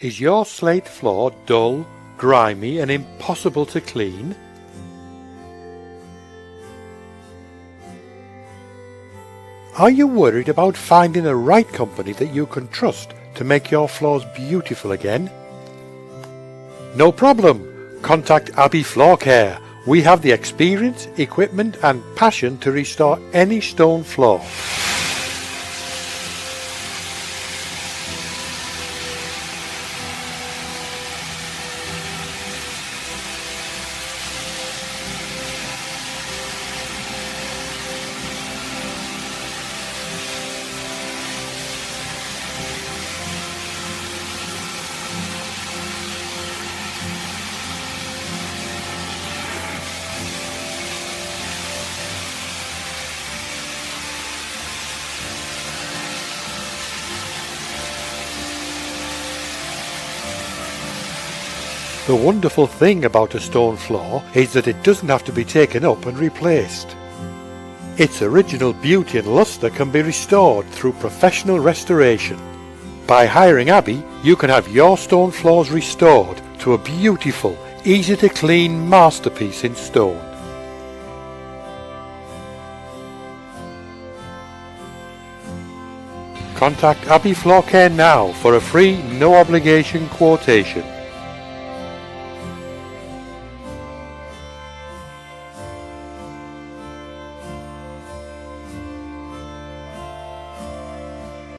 Is your slate floor dull, grimy and impossible to clean? Are you worried about finding a right company that you can trust to make your floors beautiful again? No problem. Contact Abbey Floor Care. We have the experience, equipment and passion to restore any stone floor. The wonderful thing about a stone floor is that it doesn't have to be taken up and replaced. Its original beauty and lustre can be restored through professional restoration. By hiring Abbey, you can have your stone floors restored to a beautiful, easy to clean masterpiece in stone. Contact Abbey Floor Care now for a free, no obligation quotation.